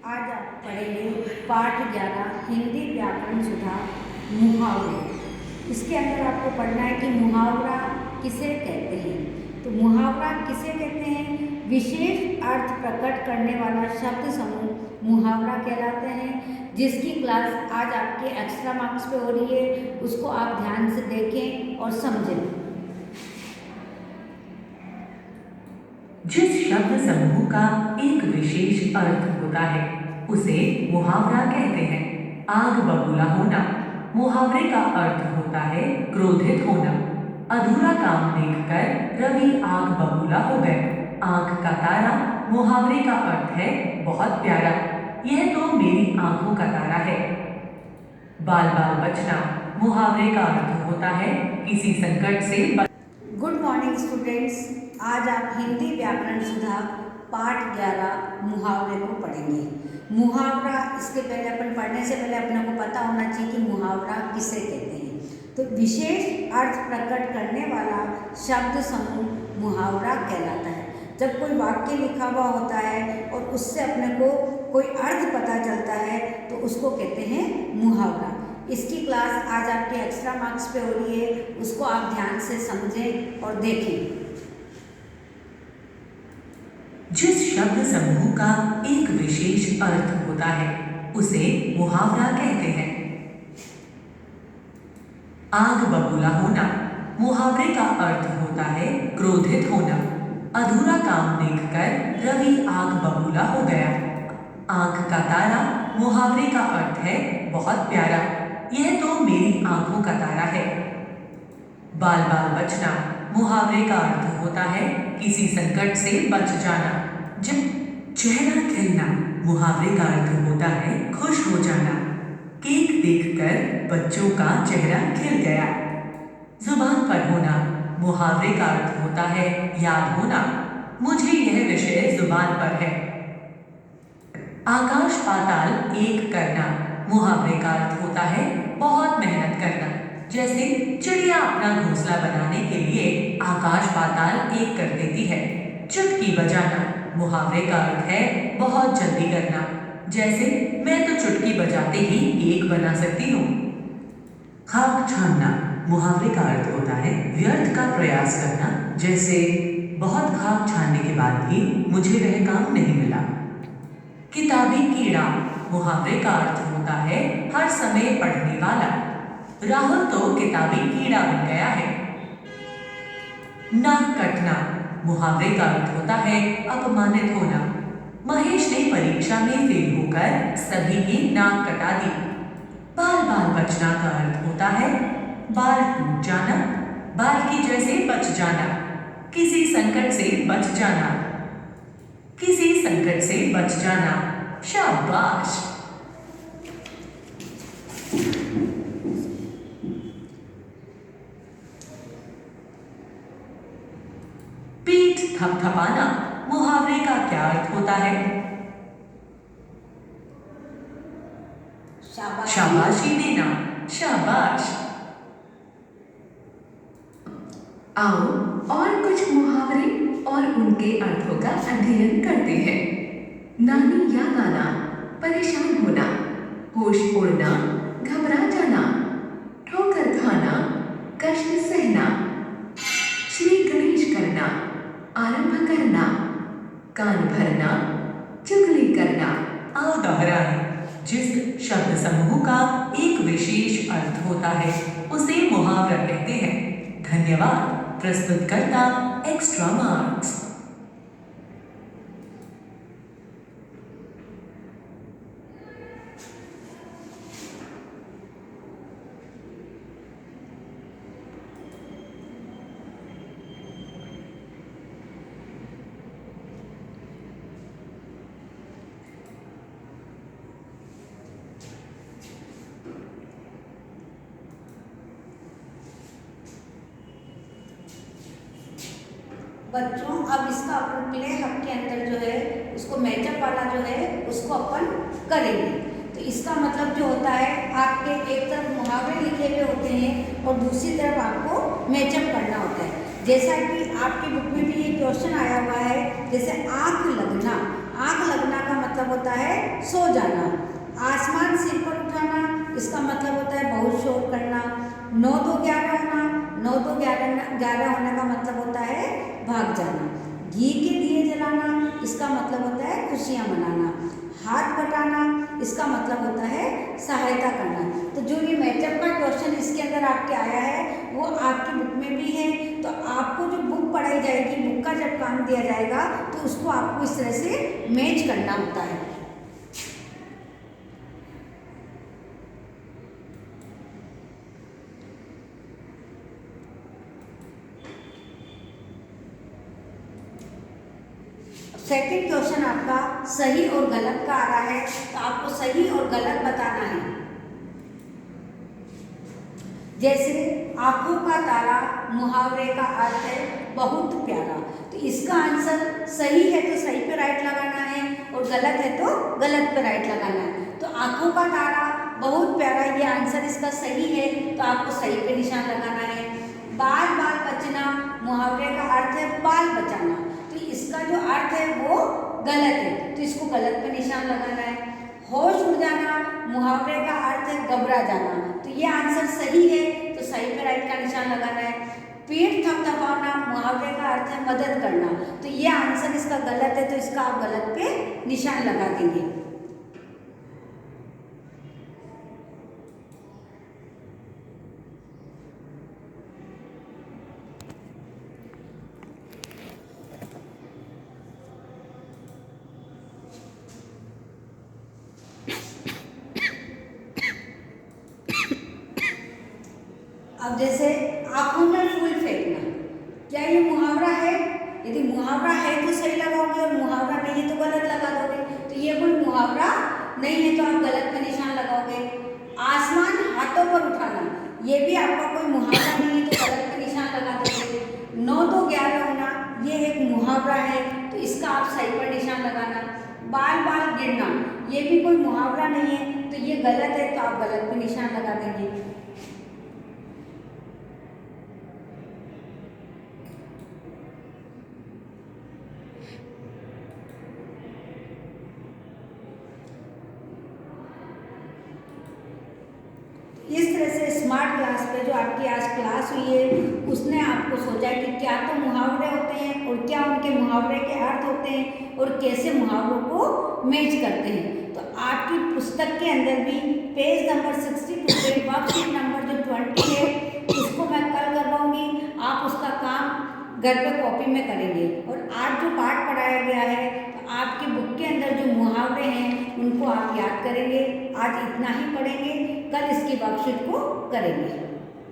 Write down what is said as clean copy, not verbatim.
आज आप पढ़ेंगे पाठ 11 हिंदी व्याकरण सुधार मुहावरे। इसके अंदर आपको पढ़ना है कि मुहावरा किसे कहते हैं। तो मुहावरा किसे कहते हैं? विशेष अर्थ प्रकट करने वाला शब्द समूह मुहावरा कहलाते हैं। जिसकी क्लास आज आपके एक्स्ट्रा मार्क्स पे हो रही है, उसको आप ध्यान से देखें और समझें। जिस शब्द समूह का एक विशेष अर्थ होता है उसे मुहावरा कहते हैं। आग बबूला होना मुहावरे का अर्थ होता है क्रोधित होना। अधूरा काम देखकर रवि आग बबूला हो गए। आंख का तारा मुहावरे का अर्थ है बहुत प्यारा। यह तो मेरी आंखों का तारा है। बाल बाल बचना मुहावरे का अर्थ होता है किसी संकट से गुड मॉर्निंग स्टूडेंट्स, आज आप हिंदी व्याकरण सुधार पाठ 11 मुहावरे को पढ़ेंगे। मुहावरा इसके पहले अपन पढ़ने से पहले अपने को पता होना चाहिए कि मुहावरा किसे कहते हैं। तो विशेष अर्थ प्रकट करने वाला शब्द समूह मुहावरा कहलाता है। जब कोई वाक्य लिखा हुआ होता है और उससे अपने को कोई अर्थ पता चलता है तो उसको कहते हैं मुहावरा। इसकी क्लास आज आपके एक्स्ट्रा मार्क्स पे हो रही है, उसको आप ध्यान से समझें और देखें। जिस शब्द समूह का एक विशेष अर्थ होता है उसे मुहावरा कहते हैं। आग बबूला होना मुहावरे का अर्थ होता है क्रोधित होना। अधूरा काम देखकर रवि आग बबूला हो गया। आंख का तारा मुहावरे का अर्थ है बहुत प्यारा। यह तो मेरी आंखों का तारा है। बाल बाल बचना मुहावरे का अर्थ होता है किसी संकट से बच जाना। जब चेहरा खिलना मुहावरे का अर्थ होता है खुश हो जाना। केक देखकर बच्चों का चेहरा खिल गया। जुबान पर होना मुहावरे का अर्थ होता है याद होना। मुझे यह विषय जुबान पर है। आकाश पाताल एक करना मुहावरे का अर्थ होता है बहुत मेहनत करना। जैसे चिड़िया अपना घोंसला बनाने के लिए आकाश पाताल एक कर देती है। चुटकी बजाना मुहावरे का अर्थ है बहुत जल्दी करना। जैसे मैं तो चुटकी बजाते ही एक बना सकती हूँ। खाक छानना मुहावरे का अर्थ होता है व्यर्थ का प्रयास करना। जैसे बहुत खाक छानने के बाद भी मुझे वह काम नहीं मिला। किताबी कीड़ा मुहावरे का अर्थ होता है हर समय पढ़ने वाला। राहुल तो किताबी कीड़ा बन गया है। नाक कटना मुहावरे का अर्थ होता है अपमानित होना। महेश ने परीक्षा में फेल होकर सभी की नाक कटा दी। बाल बाल बचना का अर्थ होता है बाल टूट जाना, बाल की जैसे बच जाना। किसी संकट से बच जाना, किसी संकट से बच जाना। शाबाश। पीठ थपथपाना मुहावरे का क्या अर्थ होता है? शाबाशी देना, शाबाश। आओ और कुछ मुहावरे और उनके अर्थों का अध्ययन करते हैं। नानी याद आना परेशान होना। होश उड़ना घबरा जाना। ठोकर खाना कष्ट सहना। श्री गणेश करना आरंभ करना। कान भरना चुगली करना। आओ दोहराएं। जिस शब्द समूह का एक विशेष अर्थ होता है उसे मुहावरा कहते हैं। धन्यवाद। प्रस्तुतकर्ता एक्स्ट्रा मार्क्स। बच्चों, अब इसका अपन प्ले हब के अंदर जो है उसको मैचअप वाला जो है उसको अपन करेंगे। तो इसका मतलब जो होता है आपके एक तरफ मुहावरे लिखे हुए होते हैं और दूसरी तरफ आपको मैचअप करना होता है। जैसा कि आपकी बुक में भी ये क्वेश्चन आया हुआ है, जैसे आँख लगना। आँख लगना का मतलब मतलब होता है सो जाना। आसमान सिर पर उठाना, इसका मतलब होता है बहुत शोर करना। 9 2 11 होना, 9 2 11 होने का मतलब होता है भाग जाना। घी के दिए जलाना, इसका मतलब होता है खुशियाँ मनाना। हाथ बटाना, इसका मतलब होता है सहायता करना। तो जो ये मैचअप का क्वेश्चन इसके अंदर आपके आया है वो आपकी बुक में भी है। तो आपको जो बुक पढ़ाई जाएगी, बुक का जब काम दिया जाएगा तो उसको आपको इस तरह से मैच करना होता है। सेकंड क्वेश्चन आपका सही और गलत का आ रहा है, तो आपको सही और गलत बताना है। जैसे आंखों का तारा मुहावरे का अर्थ है बहुत प्यारा, तो इसका आंसर सही है तो सही पे राइट लगाना है और गलत है तो गलत पे राइट लगाना है। तो आंखों का तारा बहुत प्यारा, ये आंसर इसका सही है तो आपको सही पे निशान लगाना है। बाल बाल बचना मुहावरे का अर्थ है बाल बचाना, तो इसका जो अर्थ है वो गलत है तो इसको गलत पे निशान लगाना है। होश उड़ जाना मुहावरे का अर्थ है घबरा जाना, तो ये आंसर सही है तो सही पे राइट का निशान लगाना है। पेट थपथपाना मुहावरे का अर्थ है मदद करना, तो ये आंसर इसका गलत है तो इसका आप गलत पे निशान लगा देंगे। अब जैसे आंखों में फूल फेंकना, क्या ये मुहावरा है? यदि मुहावरा है तो सही लगाओगे और मुहावरा नहीं है तो गलत लगा दोगे, तो ये कोई मुहावरा नहीं है तो आप गलत पे निशान लगाओगे। आसमान हाथों पर उठाना, ये भी आपका कोई मुहावरा नहीं है तो गलत पे निशान लगा दोगे। 9 2 11 होना, ये एक मुहावरा है तो इसका आप सही पर निशान लगाना। बाल बाल गिरना, ये भी कोई मुहावरा नहीं है तो ये गलत है तो आप गलत पे निशान लगा देंगे। इस तरह से स्मार्ट क्लास पे जो आपकी आज क्लास हुई है उसने आपको सोचा कि क्या तो मुहावरे होते हैं और क्या उनके मुहावरे के अर्थ होते हैं और कैसे मुहावरों को मैच करते हैं। तो आपकी पुस्तक के अंदर भी पेज नंबर 62 पे वर्कशीट नंबर जो 20 है उसको मैं कल करवाऊंगी, आप उसका काम घर पे कॉपी में करेंगे। और आज जो पाठ पढ़ाया गया है तो आपकी बुक के अंदर जो मुहावरे हैं उनको आप याद करेंगे। आज इतना ही पढ़ेंगे, कल इसकी वर्कशीट को करेंगे।